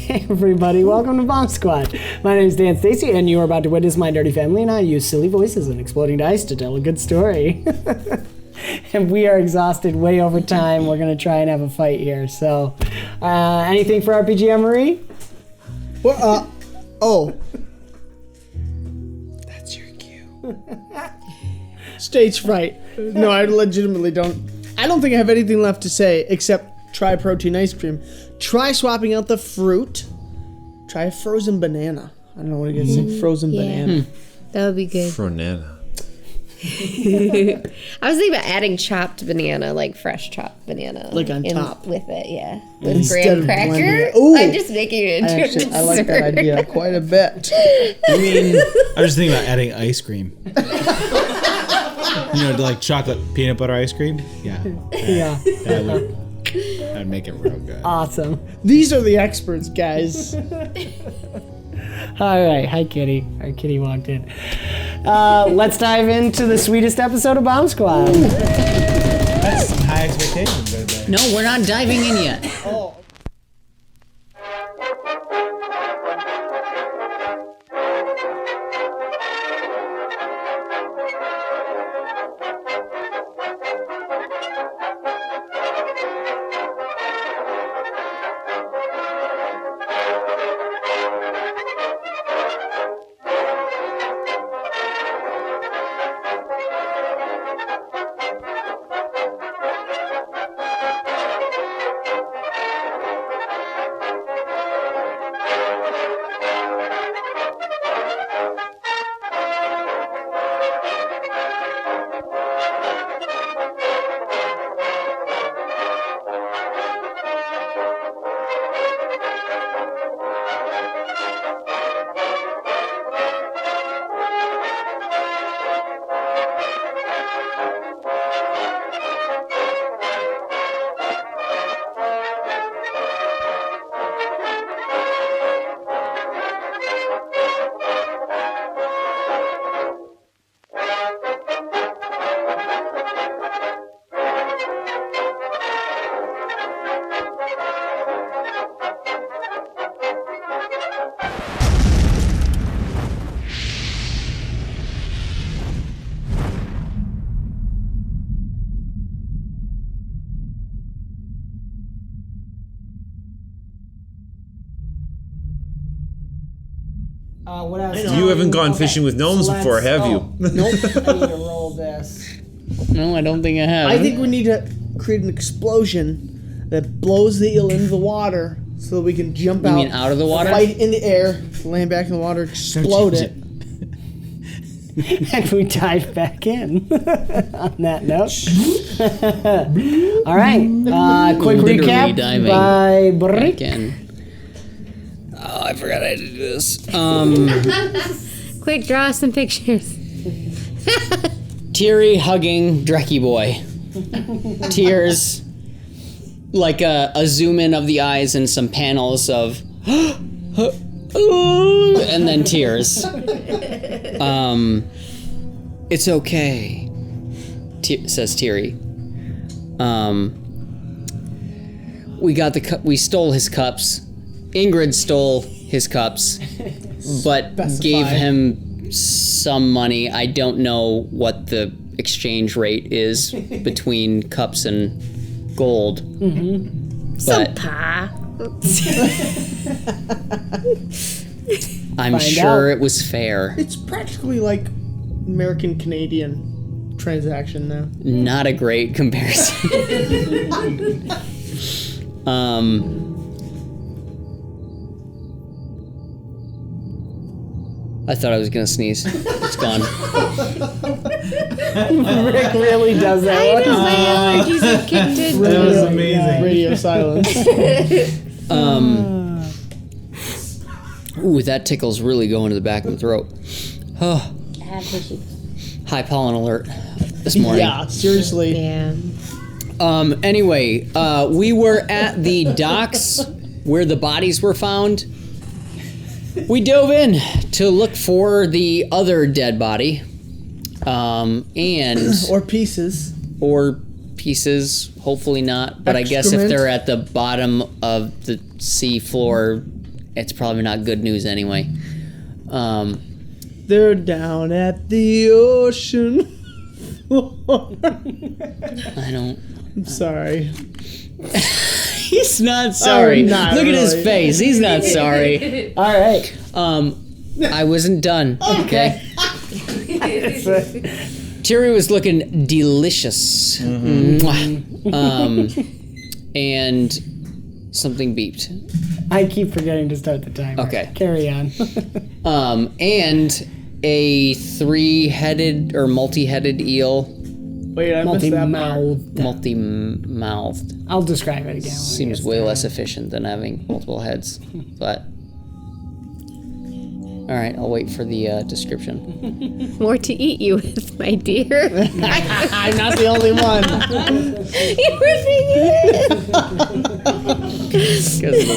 Hey everybody, welcome to BombSquad. My name is 𝒂𝒐𝒏𝒄𝒂, and you are about to witness my dirty family and I use silly voices and exploding dice to tell a good story. And we are exhausted way over time. We're going to try and have a fight here. So, anything for RPG Marie? Well, oh. That's your cue. Stage fright. No, I legitimately don't. I don't think I have anything left to say except try protein ice cream. Try swapping out the fruit. Try a frozen banana. I don't know what you guys say. Frozen banana. That would be good. Fronana. I was thinking about adding chopped banana, like fresh chopped banana. Like on top. With it, yeah. With Instead of graham blending cracker. it. Ooh. I'm just making it into a dessert. I like that idea quite a bit. I mean, I was thinking about adding ice cream. You know, like chocolate peanut butter ice cream? Yeah. Yeah. That'd make it real good. Awesome. These are the experts, guys. All right. Hi, Kitty. Our kitty walked in. Let's dive into the sweetest episode of BombSquad. That's some high expectations right there. No, we're not diving in yet. Oh. What else? You haven't gone fishing with gnomes before, have you? Nope. I need to roll this. No, I don't think I have. I think we need to create an explosion that blows the eel into the water so that we can jump out. You mean out of the water? Fight in the air, land back in the water, explode it. And we dive back in. On that note. All right. Quick Literally recap diving by Brick. Again. Oh, I forgot I had to do this. Quick, draw some pictures. Tiri hugging Drecky Boy. Tears. Like a zoom in of the eyes and some panels of and then tears. It's okay, says Tiri. We stole his cups. Ingrid stole his cups, but gave him some money. I don't know what the exchange rate is between cups and gold. Mm-hmm. Some But pie. I'm Find sure out. it was fair. It's practically like American-Canadian transaction now. Not a great comparison. I thought I was gonna sneeze. It's gone. Rick really does that I one. know, my allergies have kicked in. That was amazing. Radio silence. Ooh, that tickle's really going to the back of the throat. Oh, high pollen alert this morning. Yeah, seriously. Yeah. Anyway, we were at the docks where the bodies were found. We dove in to look for the other dead body. And Or pieces. or pieces, hopefully not. But I guess if Excrement. they're at the bottom of the sea floor, it's probably not good news anyway. They're down at the ocean floor. I don't. I'm sorry. He's not sorry. not Look at his really. face. He's not sorry. All right. I wasn't done. Okay. Tiri was looking delicious. Mwah. And something beeped. I keep forgetting to start the timer. Okay. Carry on. And a 3-headed or multi-headed eel, Wait, I missed that part. Multi-mouthed. multi-mouthed. I'll describe it again. Seems way less efficient than having multiple heads, but. All right, I'll wait for the description. More to eat you with, my dear. I'm not the only one. You were Because of the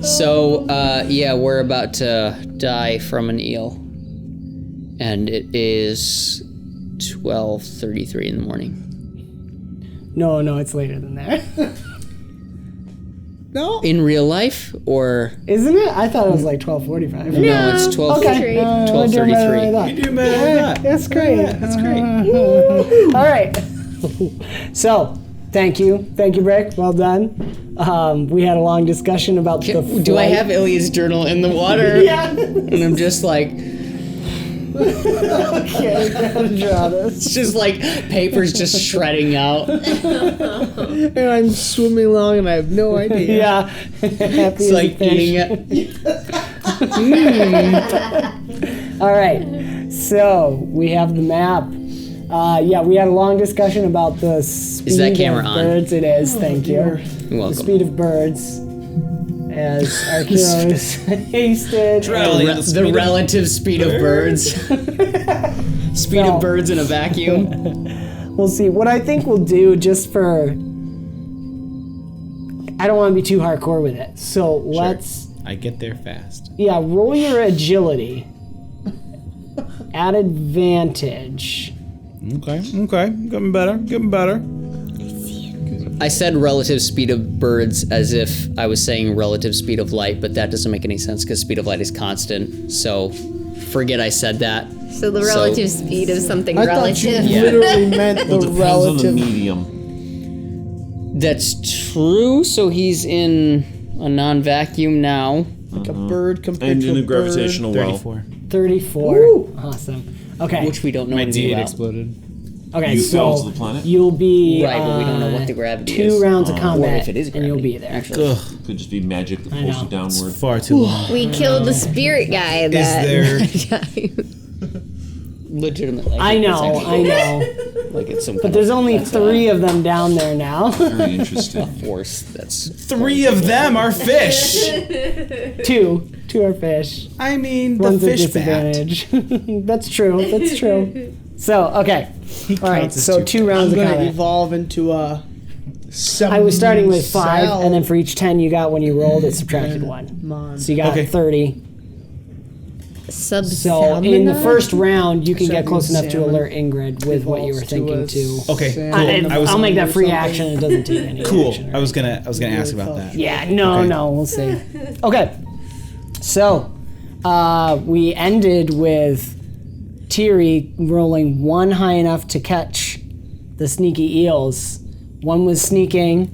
worst. So, yeah, we're about to die from an eel. And it is 12:33 in the morning. No, it's later than that. No. In real life, or Isn't it? I thought it was like 12:45. no, it's 12. Okay. 12:33. You do better. That's great. That's great. All right. So, thank you, Brick. Well done. We had a long discussion about the flight. Do I have Ilya's journal in the water? Yeah. And I'm just like, Okay, gotta draw this. it's just like paper's just shredding out. And I'm swimming along and I have no idea. Yeah. Happy It's like eating it. All right. So we have the map. Yeah, we had a long discussion about the speed that camera of on? birds. It is. Thank you. You're The welcome. speed of birds. As Arkeero is hasted. Traveling at the speed The of relative speed of birds. Speed So- of birds in a vacuum. We'll see. What I think we'll do, just for, I don't want to be too hardcore with it. So let's, I get there fast. yeah, roll your agility at advantage. Okay. Getting better. I said relative speed of birds as if I was saying relative speed of light, but that doesn't make any sense because speed of light is constant. So forget I said that. So the relative speed of something I thought relative. you literally meant the Depends on the relative. medium. That's true. So he's in a non-vacuum now. Like a bird compared And to in a a gravitational well. 34. 34. Ooh. Awesome. Okay. Which we don't know My anything D8 about. exploded. Okay, You fell so to the planet? you'll be Right, but we don't know what the gravity 2 is. rounds of Or combat, if it is and you'll gravity, be there. Actually. Ugh. Could just be magic that I pulls know. you downward. Far too long. We killed the spirit guy. That Legitimately. I know. Like it's some But kind there's of only 3 of them down there now. Very interesting. force that's 3 of them are fish. 2 are fish. I mean, the One's a fish bat. disadvantage. That's true. So, okay. All right, counts as so 2. 2 rounds I'm of gonna combat. evolve into a. I was starting with 5, cell. and then for each 10 you got when you rolled, it subtracted 1. Mon. So you got Okay. 30. Sub So in the Salmon? first round, you can get Starting close enough to salmon. alert Ingrid with what you were Evolves to thinking a too. Okay, salmon cool. I will make that free or something. action. It doesn't take any Cool. action. I was gonna ask about that. Yeah, no, Okay. we'll see. Okay, so we ended with Tiri rolling 1 high enough to catch the sneaky eels. 1 was sneaking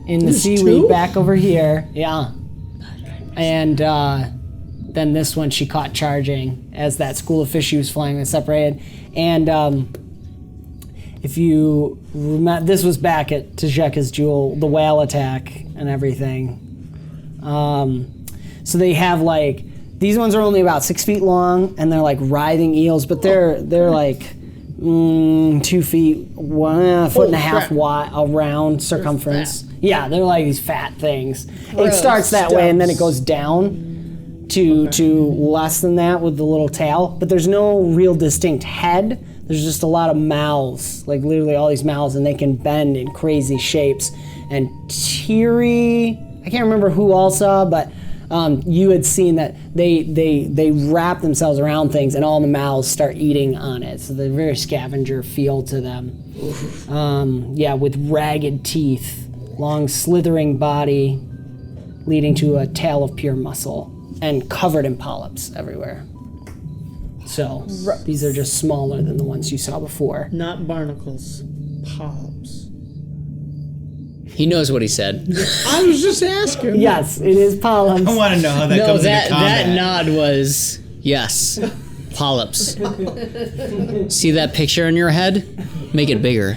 in the seaweed 2? back over here. Yeah, and then this one she caught charging as that school of fish she was flying was separated. And if you remember, this was back at 𝒔𝒐𝒆 jewel, the whale attack and everything. So they have like, these ones are only about 6 feet long and they're like writhing eels, but they're like 2 feet, 1.5 foot crap. wide around circumference. Yeah, they're like these fat things. It Gross. starts that way and then it goes down to less than that with the little tail, but there's no real distinct head. There's just a lot of mouths, like literally all these mouths, and they can bend in crazy shapes. And Tiri, I can't remember who all saw, but you had seen that they wrap themselves around things, and all the mouths start eating on it. So they're very scavenger feel to them. Yeah, with ragged teeth, long slithering body, leading to a tail of pure muscle and covered in polyps everywhere. So these are just smaller than the ones you saw before. Not barnacles. Polyps. He knows what he said. I was just asking. Yes, it is polyps. I want to know how that No, comes that into combat. nod was yes. Polyps. See that picture in your head? Make it bigger.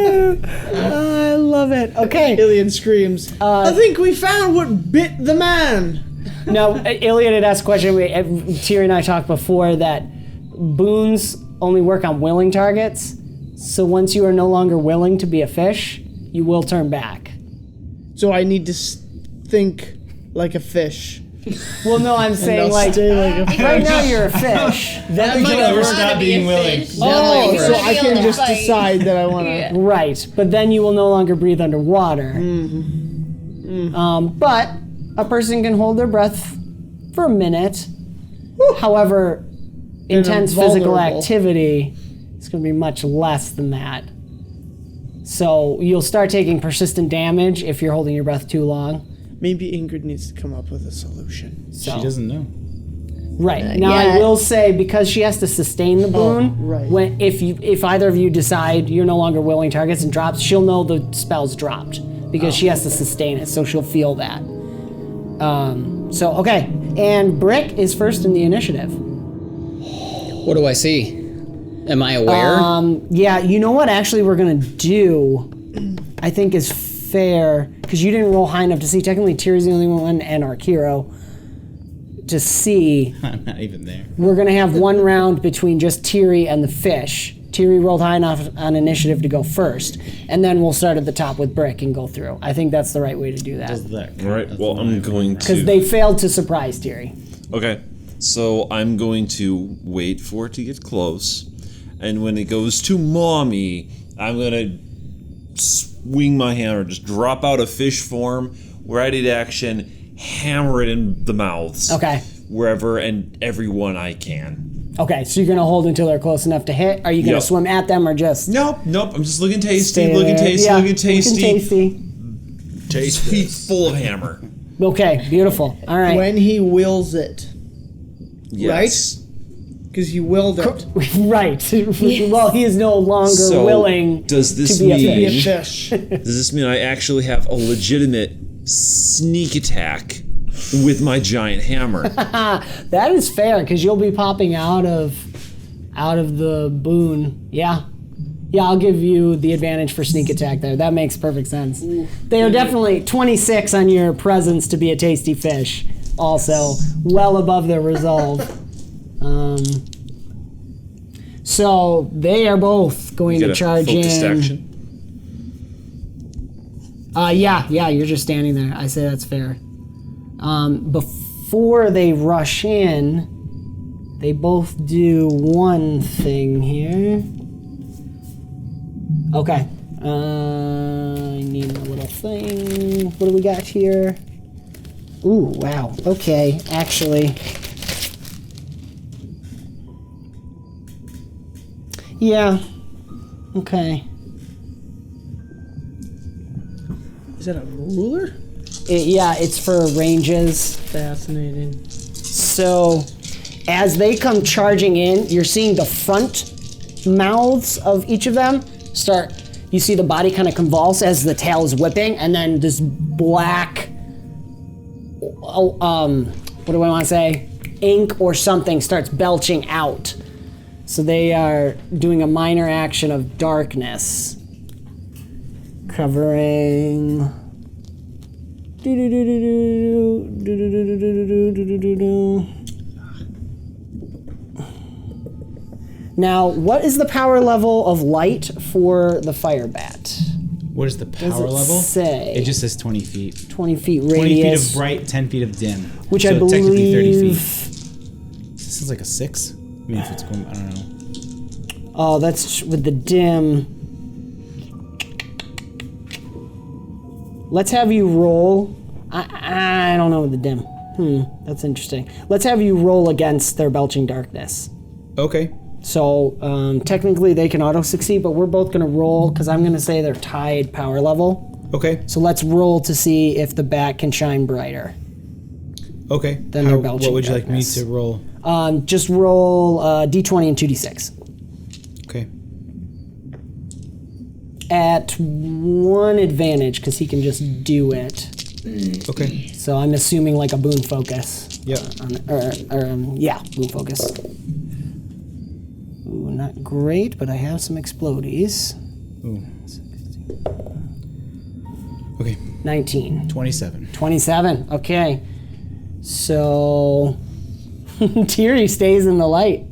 I love it. Okay. Iliad screams. I think we found what bit the man. Now, Ilyad had asked a question. Tiri and I talked before that boons only work on willing targets. So once you are no longer willing to be a fish, you will turn back. So I need to think like a fish. Well, no, I'm saying I'll like stay like a fish. right now you're a fish. That might Never work. stop being willing. Oh, so I can Feel just the fight. decide that I want to. Right, but then you will no longer breathe underwater. But a person can hold their breath for a minute. However, intense physical vulnerable. activity is going to be much less than that. So you'll start taking persistent damage if you're holding your breath too long. Maybe Ingrid needs to come up with a solution. So, She doesn't know. right now, I yeah. will say because she has to sustain the boon. right. When if either of you decide you're no longer willing targets and drops, she'll know the spell's dropped because she has to sustain it, so she'll feel that. So okay, and Brick is first in the initiative. What do I see? Am I aware? Yeah, you know what? Actually, we're gonna do. I think is fair because you didn't roll high enough to see. Technically, Tiri's the only one and Arkeero to see. I'm not even there. We're gonna have one round between just Tiri and the fish. Tiri rolled high enough on initiative to go first, and then we'll start at the top with Brick and go through. I think that's the right way to do that All right. Well, I'm going because to. they failed to surprise Tiri. Okay. So I'm going to wait for it to get close, and when it goes to mommy, I'm gonna swing my hammer, just drop out a fish form, ready to action, hammer it in the mouths. Okay. Wherever and everyone I can. Okay, so you're gonna hold until they're close enough to hit. Are you gonna Yep. swim at them or just Nope. I'm just looking tasty, stay looking there? tasty, Yeah, looking tasty. Feet full of hammer. Okay, beautiful. All right. When he wills it. Yes. Because he willed it. Right. Well, he is no longer So, willing does this to be a mean- Be a fish. fish. Does this mean I actually have a legitimate sneak attack with my giant hammer? That is fair because you'll be popping out of the boon. Yeah. Yeah, I'll give you the advantage for sneak attack there. That makes perfect sense. They are definitely 26 on your presence to be a tasty fish. Also, well above their resolve. So they are both going Get to a charge focused in. action. Yeah, you're just standing there. I say that's fair. Before they rush in, they both do one thing here. Okay. I need a little thing. What do we got here? Ooh, wow. Okay, actually. Yeah. Okay. Is that a ruler? Yeah, it's for ranges. Fascinating. So, as they come charging in, you're seeing the front mouths of each of them start. You see the body kind of convulse as the tail is whipping, and then this black, what do I want to say? Ink or something starts belching out. So they are doing a minor action of darkness, covering. Now, what is the power level of light for the fire bat? What is the Does power it level? say? It just says 20 feet. 20 feet 20 feet radius. of bright, 10 feet of dim. Which so I believe. technically 30 feet. This is like a 6? I mean, if it's going, I don't know. Oh, that's with the dim. Let's have you roll. I don't know with the dim. That's interesting. Let's have you roll against their belching darkness. Okay. So technically they can auto succeed, but we're both gonna roll because I'm gonna say they're tied power level. Okay. So let's roll to see if the bat can shine brighter. Okay. Then they're belching what would you like me darkness. to roll? Just roll d20 and 2d6. Okay. At 1 advantage because he can just do it. Okay. So I'm assuming like a boon focus. Yep. Boon focus. Ooh, not great, but I have some explodies. Ooh. Okay. 19. 27. 27. Okay. So Tiri stays in the light.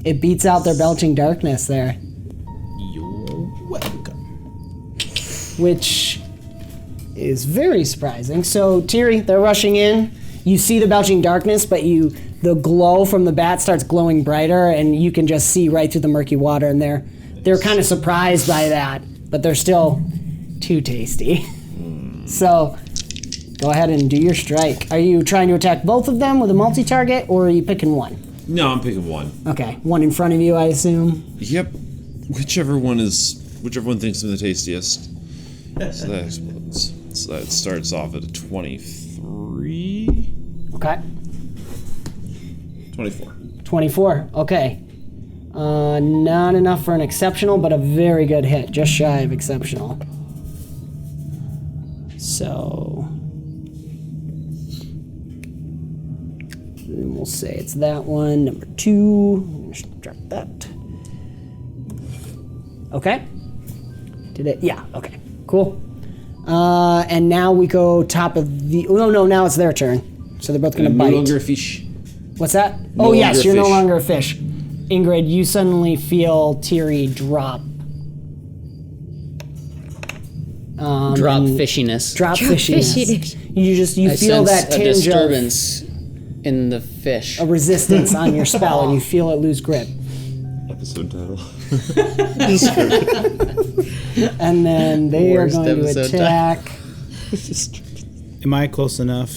It beats out their belching darkness there, You're welcome. which is very surprising. So Tiri, they're rushing in. You see the belching darkness, but the glow from the bat starts glowing brighter, and you can just see right through the murky water. And they're kind of surprised by that, but they're still too tasty. So go ahead and do your strike. Are you trying to attack both of them with a multi-target, or are you picking one? No, I'm picking one. Okay, one in front of you, I assume. Yep. Whichever one thinks I'm the tastiest. So that explodes. So that starts off at a 23. Okay. 24. 24. Okay. Not enough for an exceptional, but a very good hit. Just shy of exceptional. So then we'll say it's that one. Number 2. I'm gonna subtract that. Okay. Did it? Yeah. Okay. Cool. And now we go top of the. Oh no! Now it's their turn. So they're both gonna I'm bite. no longer a fish. What's that? No Oh yes, longer you're no fish. longer a fish. Ingrid, you suddenly feel Tiri drop. Drop fishiness. Drop fishiness. fishiness. You I feel sense that a tinge of disturbance in the fish. a resistance on your spell, and you feel it lose grip. Episode title. And then they are Worst going to episode attack. Am I close enough?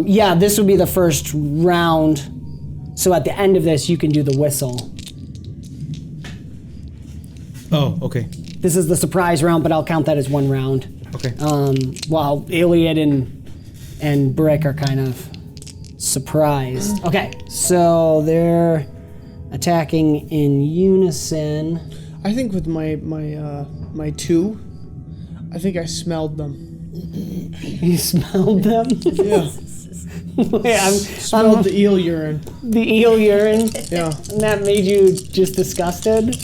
Yeah, this would be the first round. So at the end of this, you can do the whistle. Oh, okay. This is the surprise round, but I'll count that as one round. Okay. While Ilyad and Brick are kind of surprised. Okay, so they're attacking in unison. I think with my 2, I think I smelled them. You smelled them? Yeah. Wait, Smelled the eel urine. the eel urine, Yeah. and that made you just disgusted?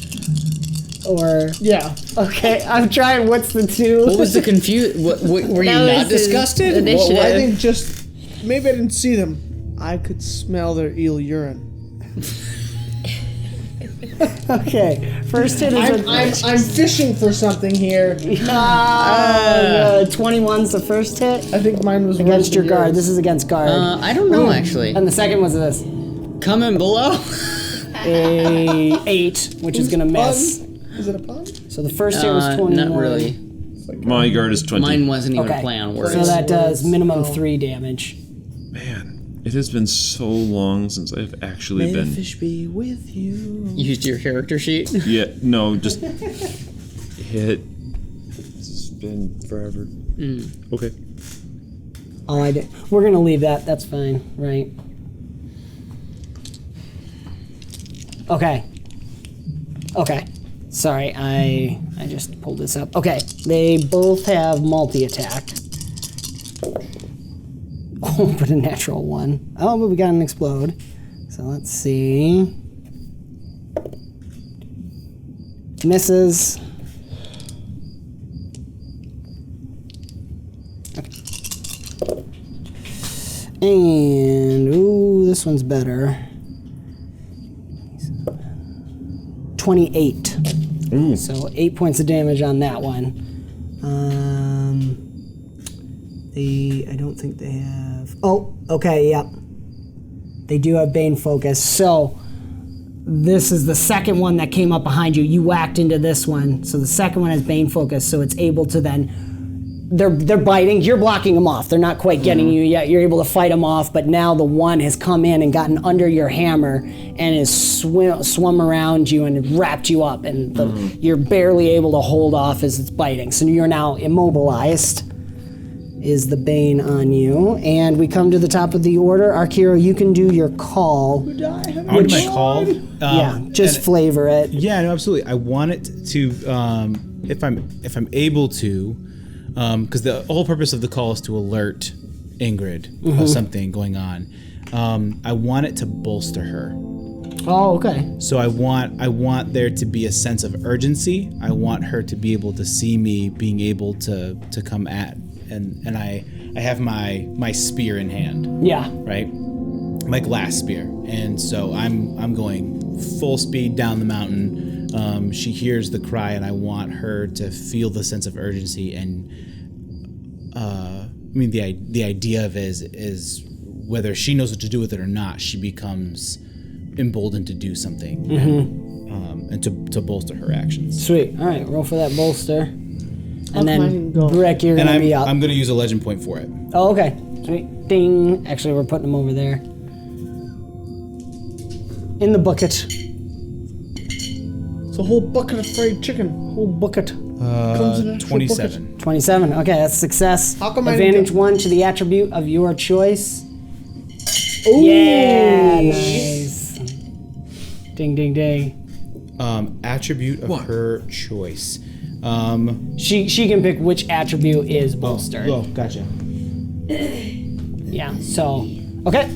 Or Yeah. okay, I'm trying. What's the 2? What was the were you That not was his disgusted? initiative. I think just maybe I didn't see them. I could smell their eel urine. Okay, first hit is I'm fishing for something here. 21's the first hit I think mine was against worse your than guard. yours. This is against guard. I don't know actually. And the second was this. Comment below. A 8, which is gonna miss. Is it a pun? So the first hit was 21. Not really. My guard is 20. Mine wasn't even Okay. a play on words. So that does minimum 3 damage. Man, it has been so long since I've actually been. fish be with you. Used your character sheet. Yeah, no, just hit. It's been forever. Okay. Oh, I did. We're gonna leave that. That's fine, right? Okay. Okay. Sorry, I just pulled this up. Okay, they both have multi-attack. Oh, but a natural 1. Oh, but we got an explode. So let's see. Misses. And, ooh, this one's better. 28. Ooh. So 8 points of damage on that one. I don't think they have. Oh, okay, yep. They do have Bane Focus. So this is the second one that came up behind you. You whacked into this one. So the second one has Bane Focus, so it's able to then they're biting. You're blocking them off. They're not quite getting you yet. You're able to fight them off, but now the one has come in and gotten under your hammer and has swum around you and wrapped you up, and you're barely able to hold off as it's biting. So you're now immobilized. Is the bane on you, and we come to the top of the order. Arkeero, you can do your call. On my call. Just flavor it. Yeah, no, absolutely. I want it to, if I'm able to, because the whole purpose of the call is to alert Ingrid of something going on. I want it to bolster her. Oh, okay. So I want there to be a sense of urgency. I want her to be able to see me being able to come at, and I have my spear in hand. Yeah. Right? My glass spear. And so I'm going full speed down the mountain. She hears the cry, and I want her to feel the sense of urgency. And the idea of it is whether she knows what to do with it or not, she becomes emboldened to do something, and to bolster her actions. Sweet. All right, roll for that bolster. And then, go. Brick, you're going to be up. I'm going to use a legend point for it. Oh, okay. Sweet. Ding. Actually, we're putting them over there. In the bucket. It's a whole bucket of fried chicken. Whole bucket. Comes in a 27. 27. Okay, that's success. How come I Advantage didn't 1 to the attribute of your choice. Ooh. Yeah, nice. Ding, ding, ding. Attribute of her choice. She can pick which attribute is bolstered. Oh, gotcha. Yeah, so, okay.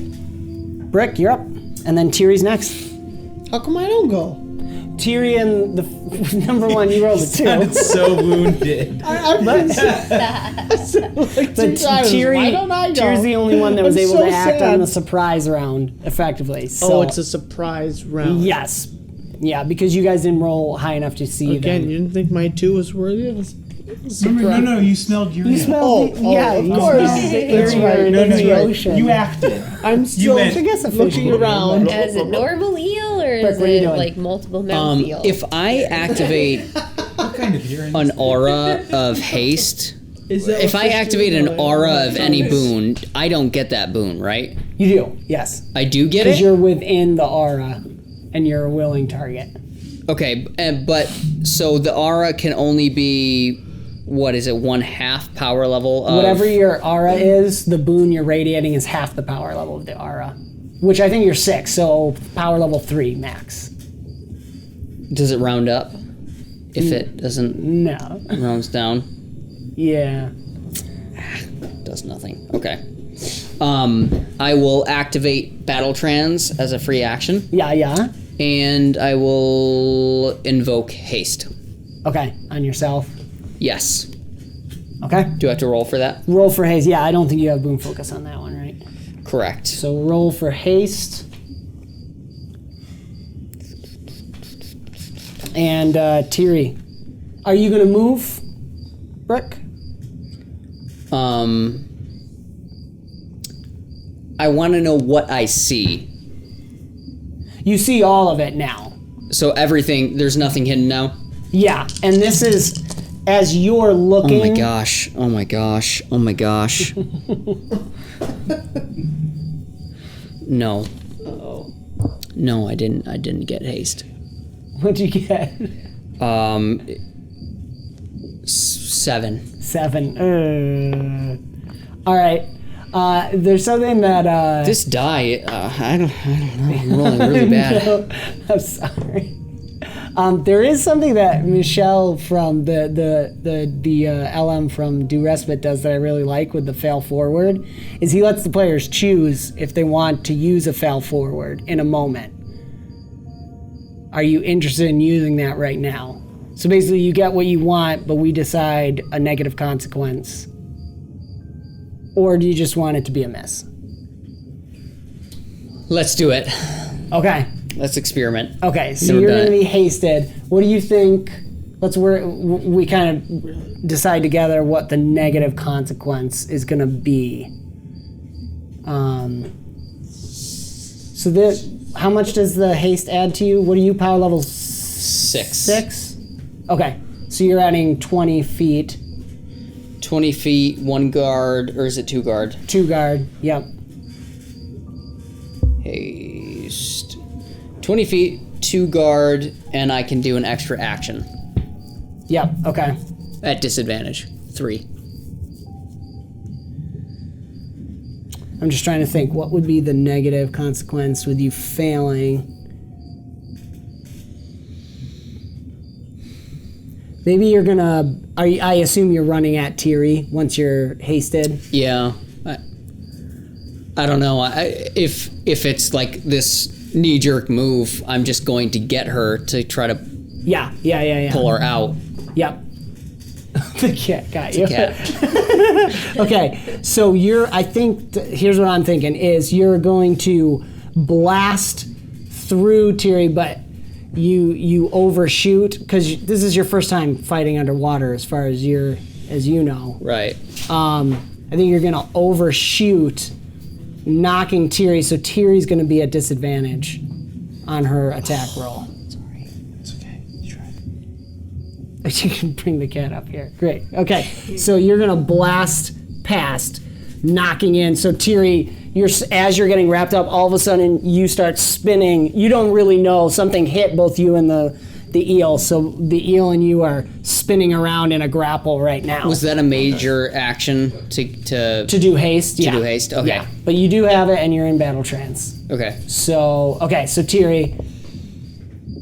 Brick, you're up. And then Tiri's next. How come I don't go? Tiri and the number one, you rolled a 2. Sounded so wounded. Like But Tiri, why don't I go? Tiri's the only one that was I'm able so to act sad. on the surprise round effectively. So, Oh, it's a surprise round. yes. Yeah, because you guys didn't roll high enough to see Again, them. you didn't think my 2 was worthy of a surprise? No, you smelled urine. You smelled Oh, of you course. smelled the That's area right. in No, the that's right. ocean. You acted. I'm still meant- I guess a fish looking would be around. Is it normal eel or Brick, is what are you it doing? like multiple mouth eel? If I activate What kind of urine? an aura of haste, Is that if what I fish activate do? an aura of any boon, I don't get that boon, right? You do, yes. I do get Because it? you're within the aura and you're a willing target. Okay, but so the aura can only be, what is it, 1/2 power level of... Whatever your aura is, the boon you're radiating is half the power level of the aura. Which I think you're 6, so power level 3 max. Does it round up? If it doesn't, No. rounds down? Yeah. Does nothing. Okay. I will activate Battle Trans as a free action, Yeah. and I will invoke haste. Okay, on yourself. Yes. Okay. Do I have to roll for that? Roll for haste. Yeah, I don't think you have boon focus on that one, right? Correct. So roll for haste. And Tiri, are you gonna move, Brick? I want to know what I see. You see all of it now. So everything, there's nothing hidden now? Yeah, and this is as you're looking. Oh my gosh. Oh my gosh. Oh my gosh. No. No, I didn't get haste. What'd you get? 7. 7. All right. There's something that. This die, I don't know. I'm rolling really bad. No, I'm sorry. There is something that Michelle from the LM from Do Respite does that I really like with the fail forward, is he lets the players choose if they want to use a fail forward in a moment. Are you interested in using that right now? So basically you get what you want, but we decide a negative consequence. Or do you just want it to be a miss? Let's do it. Okay. Let's experiment. Okay, so Never you're done going to it. be hasted. What do you think? We kind of decide together what the negative consequence is going to be. So how much does the haste add to you? What are you, power level 6. 6? Okay, so you're adding 20 feet 20 feet, 1 guard, or is it 2 guard? 2 guard. Yep. Haste. 20 feet, 2 guard, and I can do an extra action Yep. Okay. at disadvantage. 3. I'm just trying to think what would be the negative consequence with you failing. Maybe you're gonna. I assume you're running at Tiri once you're hasted. Yeah. I don't know. If it's like this knee-jerk move, I'm just going to get her to try to Yeah. pull her out. Yep. The cat got you. Cat. Okay, so I think, here's what I'm thinking, is you're going to blast through Tiri, but you overshoot, because this is your first time fighting underwater as far as you know. Right. I think you're going to overshoot, knocking Tiri, so Tiri's going to be at disadvantage on her attack roll. It's okay. You tried. You can bring the cat up here. Great. Okay, so you're gonna blast past, knocking in. So Tiri, as you're getting wrapped up, all of a sudden you start spinning. You don't really know, something hit both you and the eel. So the eel and you are spinning around in a grapple right now. Was that a major action to do haste? do haste? Okay. Yeah, but you do have it, and you're in battle trance. Okay. So Tiri,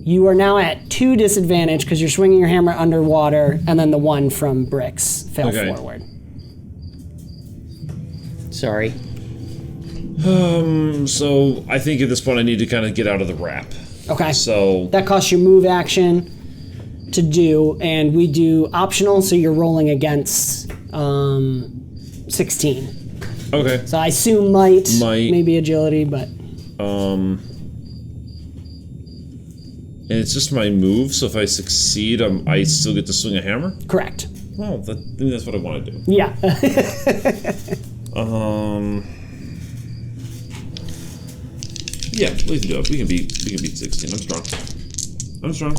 you are now at 2 disadvantage because you're swinging your hammer underwater, and then the one from bricks fell forward. Sorry. So I think at this point I need to kind of get out of the wrap. Okay. So That costs your move action to do, and we do optional, so you're rolling against 16. okay. So I assume might, Might. maybe agility, but And it's just my move, so if I succeed, I still get to swing a hammer? correct. Well, maybe that's what I want to do. Yeah. Yeah, we can do it. We can beat 16. I'm strong.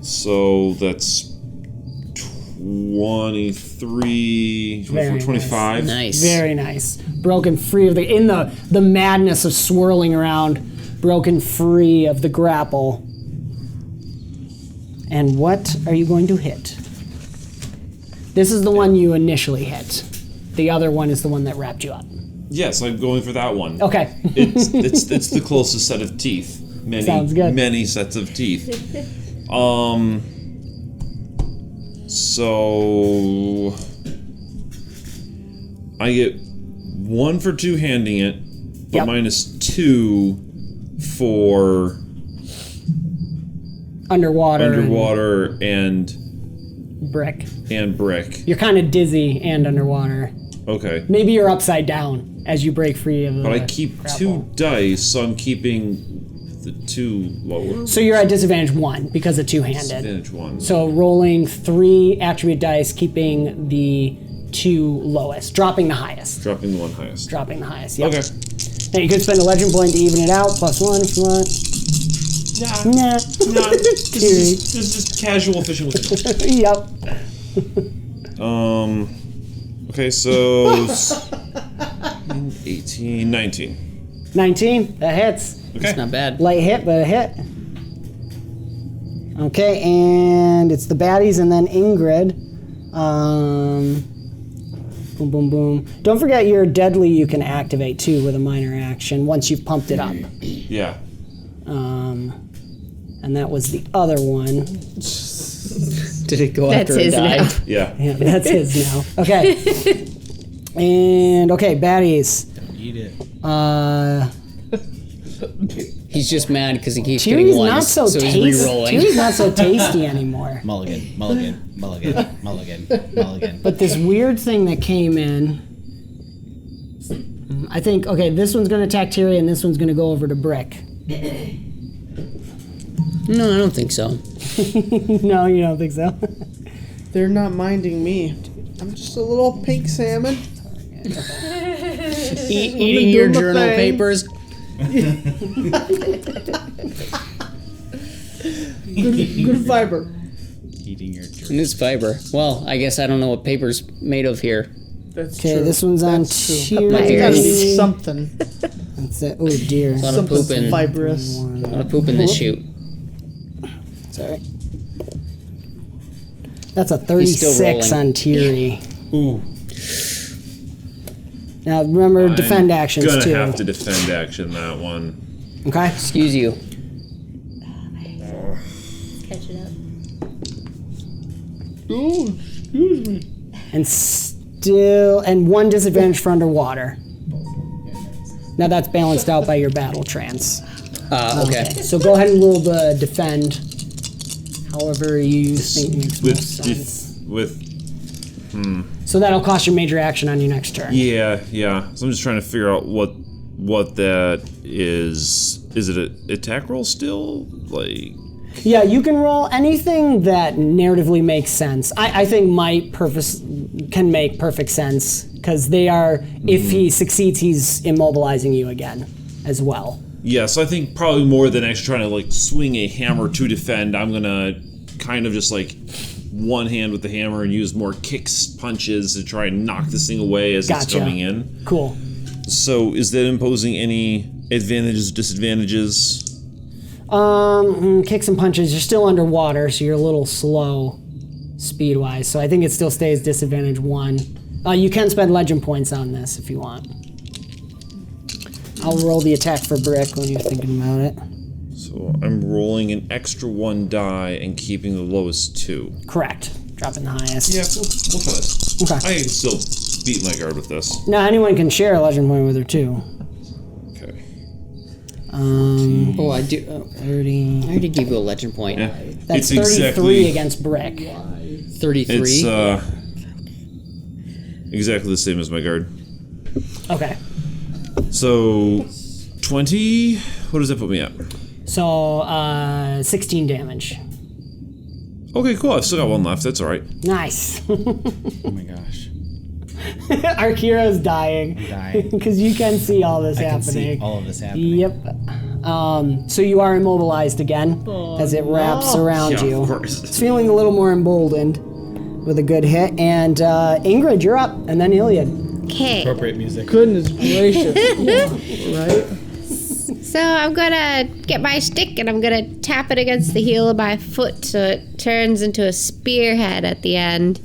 So that's 23, 24, 25. Nice. Very nice. Broken free of in the madness of swirling around, broken free of the grapple. And what are you going to hit? This is the one you initially hit. The other one is the one that wrapped you up. Yes, I'm going for that one. Okay. It's the closest set of teeth. Sounds good. Many sets of teeth. So I get 1 for 2 handing it, but Yep. -2 for Underwater and brick. brick. You're kind of dizzy and underwater. Okay. Maybe you're upside down as you break free of the But I keep grapple. 2 dice, so I'm keeping the 2 lower. So you're at disadvantage 1 because of two-handed. Disadvantage 1. So rolling 3 attribute dice, keeping the 2 lowest, dropping the highest. Dropping the 1 highest. Dropping the highest, yep. Okay. Now you could spend a legend point to even it out, +1 if you want. Nah. This is just casual fishing with me. Yep. Okay, so 18, 19. 19, that hits. Okay. It's not bad. Light hit, but a hit. Okay, and it's the baddies and then Ingrid. Boom, boom, boom. Don't forget your deadly you can activate too with a minor action once you've pumped it up. Yeah. And that was the other one. Did it go That's after it his died? now. Yeah. Yeah, that's his now. Okay. And okay, baddies. Eat it. He's just mad because he keeps Tiri's getting ones, not so he's tasty. re-rolling. Tiri's not so tasty anymore. Mulligan. But this weird thing that came in, I think, okay, this one's going to attack Tiri and this one's going to go over to Brick. No, I don't think so. No, you don't think so? They're not minding me. I'm just a little pink salmon. Eating your doing my journal thing. papers. Good fiber. Eating your dirt. And it's fiber. Well, I guess I don't know what paper's made of here. That's Okay, true. this one's on That's true. Tiri. It's gotta be something. That's it. Oh dear. A lot of poop Something in, fibrous. a lot of poop in this chute. Sorry. That's a He's still 36 rolling. on Tiri. Ooh. Now remember I'm defend actions gonna too. have to defend action that one. Okay. Excuse you. Catch it up. Oh, excuse me. And one disadvantage for underwater. Now that's balanced out by your battle trance. Okay. So go ahead and roll the defend. However you think makes most sense. So that'll cost you major action on your next turn. Yeah. So I'm just trying to figure out what that is. Is it an attack roll still? Like. Yeah, you can roll anything that narratively makes sense. I think might can make perfect sense because they are. If he succeeds, he's immobilizing you again, as well. Yeah, so I think probably more than actually trying to like swing a hammer to defend, I'm gonna kind of just like one hand with the hammer and use more kicks, punches to try and knock this thing away as it's Gotcha. coming in. Cool. So is that imposing any advantages, disadvantages? Kicks and punches. You're still underwater, so you're a little slow, speed-wise. So I think it still stays disadvantage 1. You can spend legend points on this if you want. I'll roll the attack for brick when you're thinking about it. So I'm rolling an extra 1 die and keeping the lowest 2. Correct. Dropping the highest. Yeah, we'll try this. Okay. I can still beat my guard with this. Now anyone can share a legend point with her too. Okay. Oh, I do. Oh, 30. I already gave you a legend point. Yeah. That's it's 33 exactly, against brick. 33. It's exactly the same as my guard. Okay. So 20. What does that put me at? So 16 damage. Okay, cool. I've still got 1 left. That's all right. Nice. Oh my gosh. Arkeero's dying. Dying. Because you can see all this I can happening. see all of this happening. Yep. So you are immobilized again as it wraps around Yeah, you. of course. It's feeling a little more emboldened with a good hit. And Ingrid, you're up, and then Ilyad. Okay. Appropriate music. Goodness gracious. Right? So I'm gonna get my stick and I'm gonna tap it against the heel of my foot so it turns into a spearhead at the end.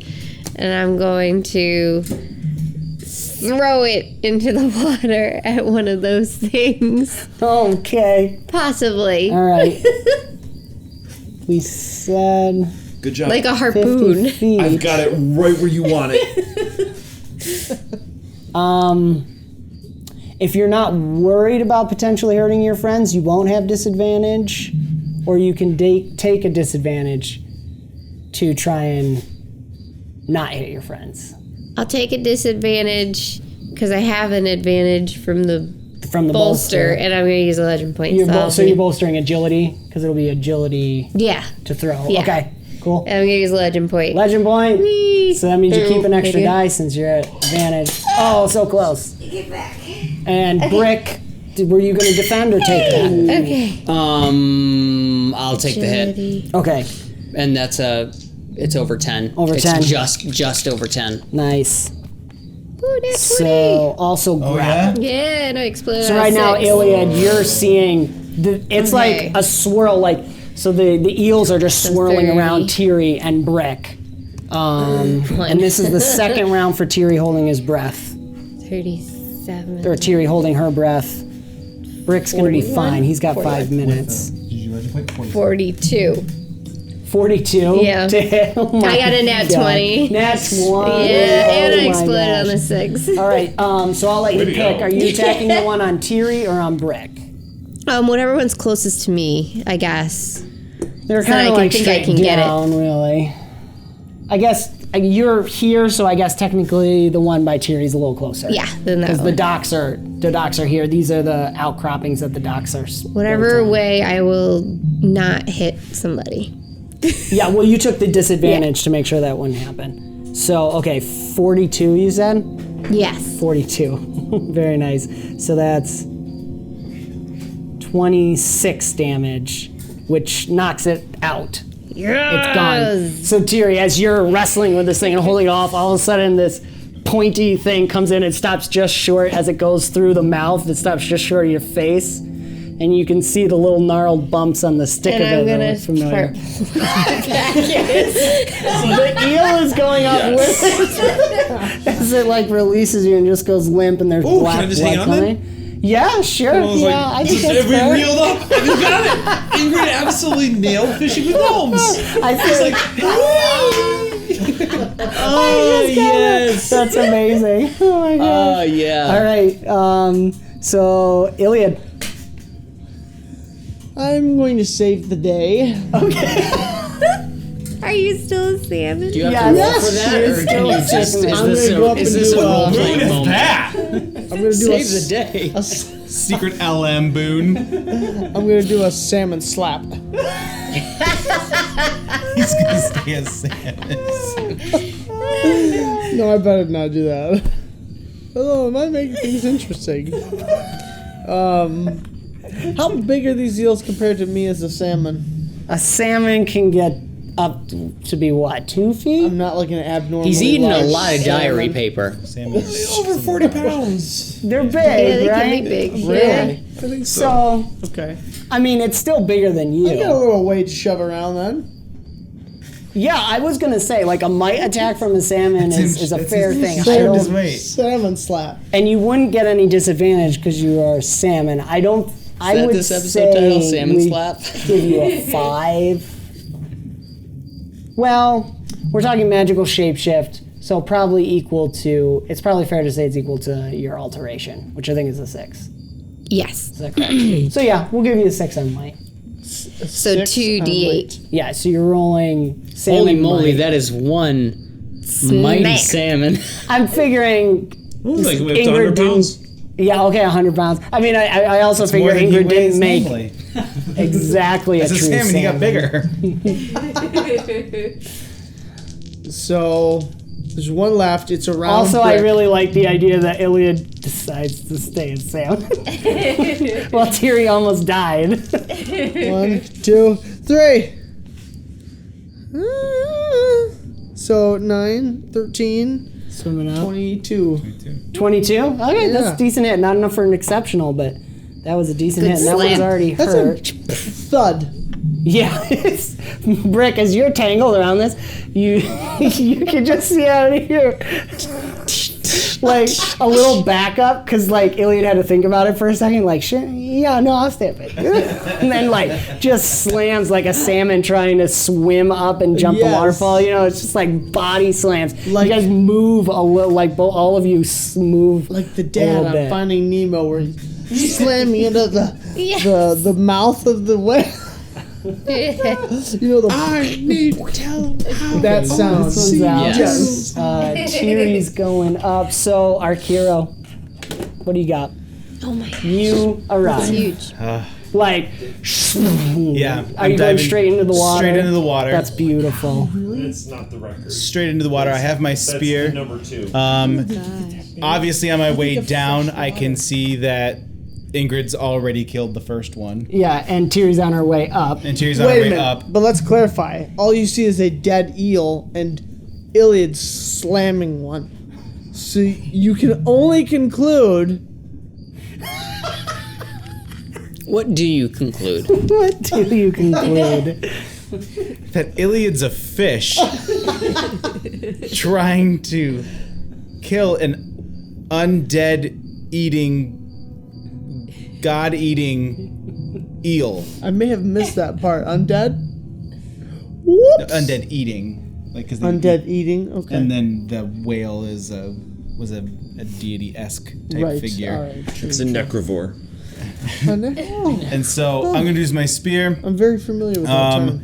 And I'm going to throw it into the water at one of those things. Okay. Possibly. All right. We said Good job. Like a 50 harpoon. feet. I've got it right where you want it. If you're not worried about potentially hurting your friends, you won't have disadvantage, or you can take a disadvantage to try and not hit your friends. I'll take a disadvantage because I have an advantage from the From the bolster, and I'm gonna use a legend point. So you're bolstering agility, because it'll be agility yeah. to throw. Yeah. Okay, cool. I'm gonna use a legend point. Legend point. Whee! So that means you keep an extra Maybe. die since you're at advantage. Oh, so close. Get back. And Brick, were you going to defend or take that? Okay. I'll take the hit. Agility. Okay, And that's it's over 10. Over it's 10. Just over 10. nice. Ooh, that's 20. So also Oh grab. yeah? Yeah, no, explode. So right now, Iliad, you're seeing it's Okay. like a swirl, so the eels are just swirling 30. around Tiri and Brick. And this is the second round for Tiri holding his breath, 37. or Tiri holding her breath. Brick's gonna be fine. He's got 5 minutes. Did you legend point 40? 42. 42. Yeah. Oh my I got a nat God. 20. Nat 20. Yeah, and Oh I my exploded on gosh. the 6. All right. So I'll let you Way to pick. go. Are you attacking the one on Tiri or on Brick? Whatever one's closest to me, I guess. They're So I kind of can like think I straight can get it. down, really. I guess you're here, so I guess technically the one by Tiri's a little closer. Yeah, then that Because one. the docks are here. These are the outcroppings that the docks are. Whatever way I will not hit somebody. Yeah. Well, you took the disadvantage to make sure that wouldn't happen. So okay, 42. You said Yes. 42. Very nice. So that's 26 damage, which knocks it out. It's gone. So Tiri, as you're wrestling with this thing and holding it off, all of a sudden this pointy thing comes in. It stops just short as it goes through the mouth. It stops just short of your face. And you can see the little gnarled bumps on the stick And of I'm it. gonna That look familiar. start The eel is going up with it as it like releases you and just goes limp and there's Ooh, black can I just blood hang on coming. Yeah, sure. I was Yeah, I think that's we fair. reeled up. And you got it. Ingrid absolutely nailed fishing with gnomes. I feel Oh, yes. that's amazing. Oh my god. Oh, yeah. All right. So Ilyad. I'm going to save the day. Are you still a salmon? Do you have Yeah, to roll yes, for that, she or is can still you a just? salmon. I'm gonna go up Is and this do a a- role playing What is moment? that? I'm gonna do Save a, the day. a s- Secret LM boon. I'm gonna do a salmon slap. He's gonna stay as Samus. No, I better not do that. Although it might make things interesting. How big are these eels compared to me as a salmon? A salmon can get up to be what, 2 feet? I'm not like an abnormal. He's eating a lot of diary paper. Samus. Over 40 pounds. They're big, Yeah, they right? can be big. Really? Yeah. I think so. So, Okay. I mean, it's still bigger than I got a you. little weight to shove around then. Yeah, I was gonna say, like a might attack from a salmon is a fair thing. I Shared his don't, weight. Salmon slap. and you wouldn't get any disadvantage because you are salmon. I don't. I that would this episode say title, Salmon we Slap? give you a 5. Well, we're talking magical shapeshift, so probably equal to. It's probably fair to say it's equal to your alteration, which I think is a 6. Yes. Is that correct? So yeah, we'll give you a 6 on might. So 6 2d8. Yeah, so you're rolling salmon. Holy moly, might. that is one mighty Smack. salmon. I'm figuring. Like we have Ingrid 100 didn't- pounds. Yeah, okay, 100 pounds. I mean, I also figure More than he Ingrid weighs didn't make normally. exactly As a a true salmon, he got salmon. bigger. So there's one left. It's a round. Also, I brick. really like the idea that Ilyad decides to stay as salmon. Well, Tiri almost died. 1, 2, 3. So 9, 13, Swimming up. 22. 22? Okay, Yeah. that's a decent hit. Not enough for an exceptional, but that was a decent Good hit. And that one's slam. already That's hurt. a thud. Yeah, it's, Brick, as you're tangled around this, you you can just see out of here like a little backup because like Ilyad had to think about it for a second. Like, shit, yeah, no, I'll stay it. And then like just slams like a salmon trying to swim up and jump the Yes. waterfall. You know, it's just like body slams. Like- you guys move a little, like all of you move Like the a dad little on bit. Finding Nemo where he's slamming into Yes. the mouth of the whale. You know the I need to tell that sounds. This one's out. Yes. Tiri's going up. So, Arkeero, what do you got? Oh my god. You arrive. Huge. Like, Yeah. are you going straight into the water? Straight into the water. That's beautiful. It's not the record. Straight into the water. I have my That's spear. the number 2. Obviously, on my way down, I can see that Ingrid's already killed the first one, Yeah, and Tiri's on her way up. and Tiri's on her Wait a way minute, up. but let's clarify. All you see is a dead eel and Ilyad slamming one. So you can only conclude What do you conclude? What do you conclude? That Ilyad's a fish trying to kill an undead eating, god eating eel. I may have missed that part. Undead? Whoops. Undead eating, like because Undead eating. Okay. And then the whale was a deity-esque type right. figure. All right. True. It's a necrovore. Oh, And so I'm gonna use my spear. I'm very familiar with that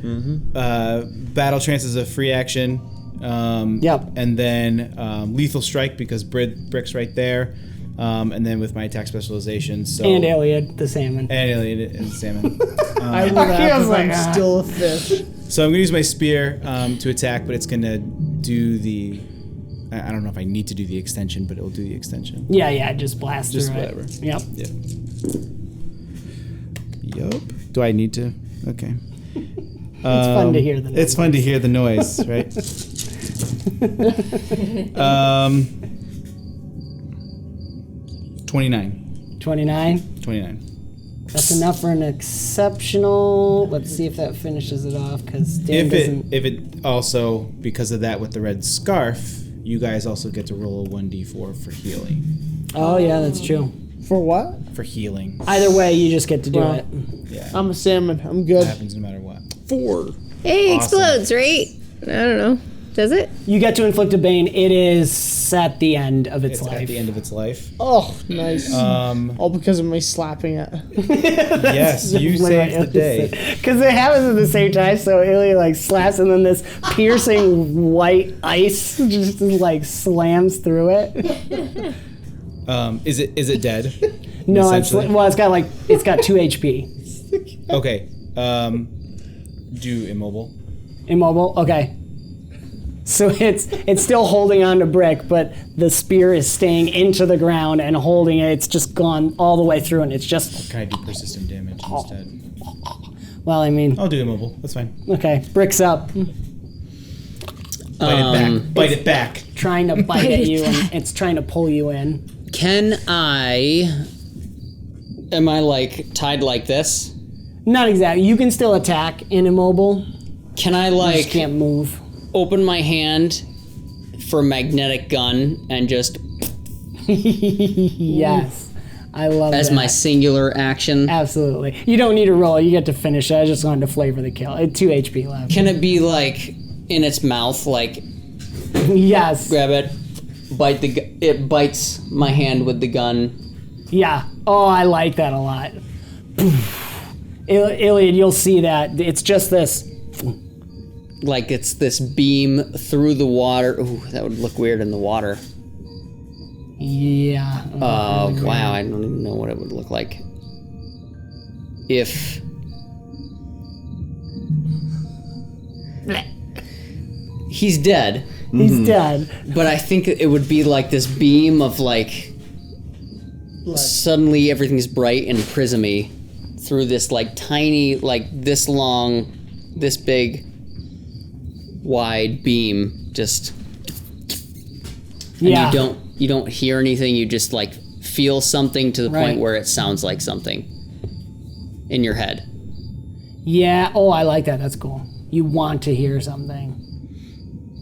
term. Battle trance is a free action. Yep. And then lethal strike because Brick's right there. And then with my attack specialization, so And Ilyad, the salmon. and Ilyad and salmon. I will laugh Feels if like, I'm still a fish. So I'm gonna use my spear to attack, but it's gonna do the. I don't know if I need to do the extension, but it'll do the extension. Yeah, just blast Just through whatever. it. Yep. Yup. Do I need to? Okay. It's fun to hear the noise. It's fun to hear the noise, right? 29. 29. 29. That's enough for an exceptional. Let's see if that finishes it off, because Dan doesn't. If it also, because of that with the red scarf, you guys also get to roll a 1d4 for healing. Oh yeah, that's true. For what? For healing. Either way, you just get to do Wow. it. Yeah. I'm a salmon. I'm It good. happens no matter what. 4. Hey, it Awesome. explodes, right? I don't know. Does it? You get to inflict a bane. It is at the end of its It's life. at the end of its life. Oh, nice. Um, All because of me slapping it. yes, you saved the day. Because it happens at the same time, so Ilya like slaps, and then this piercing white ice just like slams through it. Is it dead? No, it's Essentially. it's got 2 HP. Okay. Do immobile. Immobile. Okay. So it's still holding on to Brick, but the spear is staying into the ground and holding it. It's just gone all the way through, and it's just. Can I do persistent damage instead? Well, I mean. I'll do immobile. That's fine. Okay, Brick's up, Bite it back. Bite it back. trying to bite at you, and it's trying to pull you in. Am I like tied like this? Not exactly. You can still attack in immobile. Can I You just like can't move. open my hand for a magnetic gun and just Yes, I love as that. my singular action? Absolutely. You don't need to roll. You get to finish it. I just wanted to flavor the kill. 2 HP left. Can it be like in its mouth, like Yes. grab it, it bites my hand with the gun? Yeah. Oh, I like that a lot. Iliad, you'll see that. It's just this. Like it's this beam through the water. Ooh, that would look weird in the water. Yeah. Wow, I don't even know what it would look like. If he's dead, He's dead. but I think it would be like this beam of like suddenly everything's bright and prismy through this like tiny, like this long, this big, wide beam. Just and Yeah. you don't hear anything. You just like feel something to the Right. point where it sounds like something in your head. Yeah. Oh, I like that. That's cool. You want to hear something.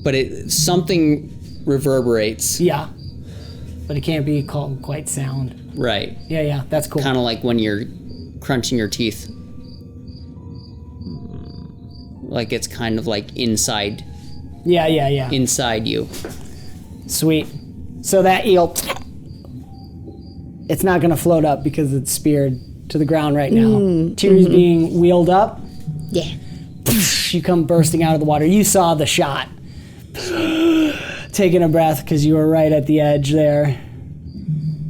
But something reverberates. Yeah. But it can't be called quite sound. Right. Yeah, yeah. That's cool. Kind of like when you're crunching your teeth. Like it's kind of like inside Yeah, yeah, yeah. inside you. Sweet. So that eel, it's not going to float up because it's speared to the ground right now. Tiri's being wheeled up. Yeah. You come bursting out of the water. You saw the shot. Taking a breath because you were right at the edge there.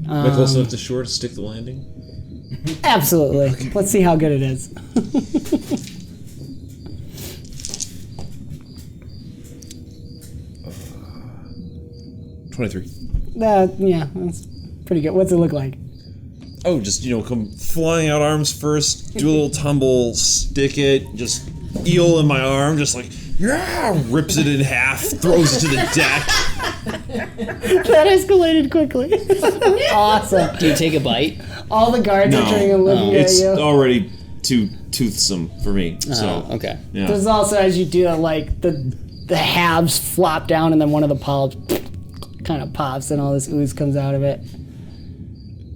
Am I close enough to shore to stick the landing? Absolutely. Let's see how good it is. $23. Yeah, that's pretty good. What's it look like? Oh, just, come flying out arms first, do a little tumble, stick it, just eel in my arm, just like, yeah, rips it in half, throws it to the deck. That escalated quickly. Awesome. Do you take a bite? All the guards are turning and looking at It's you. already too toothsome for me, so. Okay. Yeah. There's also, as you do it, like the halves flop down, and then one of the polyps kind of pops, and all this ooze comes out of it.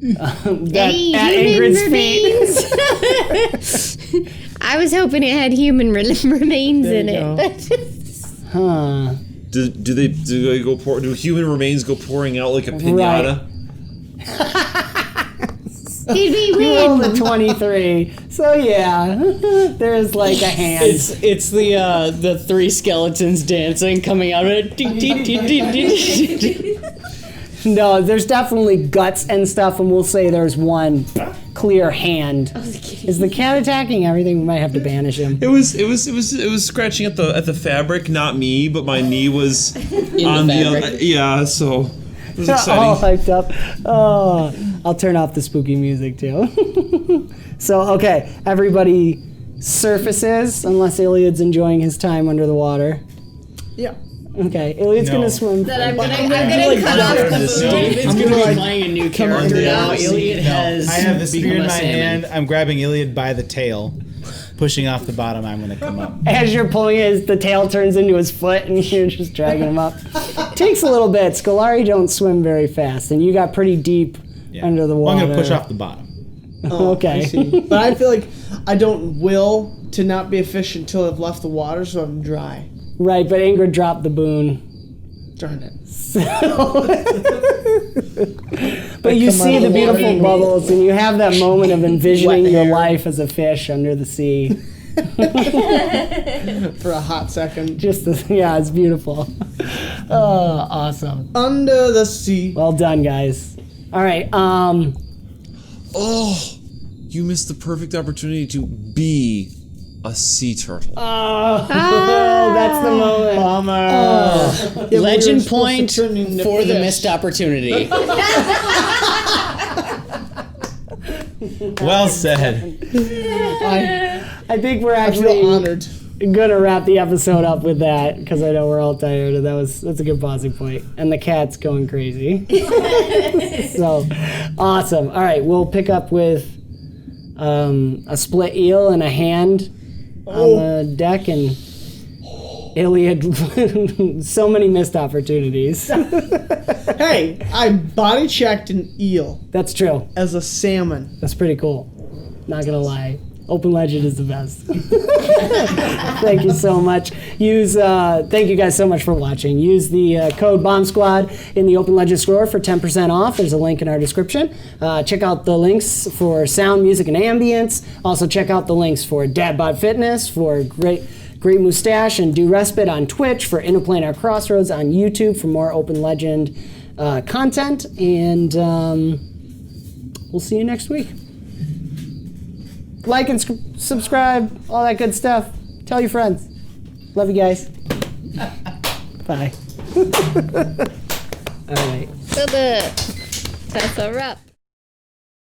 Hey, at human Ingrid's feet. remains. I was hoping it had human remains in you go. it. Huh. Do they go do human remains go pouring out like a pinata? Did we You rolled a win? 23, so yeah, there's like a hand. It's the three skeletons dancing coming out of it. No, there's definitely guts and stuff, and we'll say there's one clear hand. Is the cat attacking everything? We might have to banish him. It was scratching at the fabric, not me, but my knee was on the fabric. other. Yeah, so it was All exciting. hyped up. Oh, I'll turn off the spooky music too. So, okay, everybody surfaces, unless Ilyad's enjoying his time under the water. Yeah. Okay, Ilyad's No. gonna swim. Then I'm gonna like, cut off the I'm boot. gonna like playing a new come under character now. the sea. Ilyad has I have the spear in become a my salmon. hand. I'm grabbing Ilyad by the tail, pushing off the bottom. I'm gonna come up. As you're pulling it, the tail turns into his foot, and you're just dragging him up. Takes a little bit. 𝒂💏 don't swim very fast, and you got pretty deep Yeah. under the Well, water. I'm gonna push off the bottom. Okay. I see. But I feel like I don't will to not be a fish until I've left the water, so I'm dry. Right, but Ingrid dropped the boon. Darn it. But you come see out the of the water beautiful and- bubbles, and you have that moment of envisioning Wet your hair. life as a fish under the sea. For a hot second. Yeah, it's beautiful. Oh, awesome. Under the sea. Well done, guys. All right. Oh, you missed the perfect opportunity to be a sea turtle. Oh, that's the moment. Bummer. Yeah, but we were Legend supposed to point turn into for the fish. missed opportunity. Well said. I think we're I feel actually honored. gonna wrap the episode up with that because I know we're all tired, and that's a good pausing point. And the cat's going crazy. So awesome. All right, we'll pick up with a split eel and a hand on the deck, and Ilyad. So many missed opportunities. Hey, I body checked an eel That's true. as a salmon. That's pretty cool. Not gonna lie. Open Legend is the best. Thank you so much. Thank you guys so much for watching. Use the code BombSquad in the Open Legend store for 10% off. There's a link in our description. Check out the links for sound, music, and ambience. Also check out the links for Dadbot Fitness, for Great Mustache and 𝑑𝒐𝒏𝒄𝒂 on Twitch, for Interplanar Crossroads on YouTube for more Open Legend content. And we'll see you next week. Like and subscribe, all that good stuff. Tell your friends. Love you guys. Bye. All right. That's a wrap.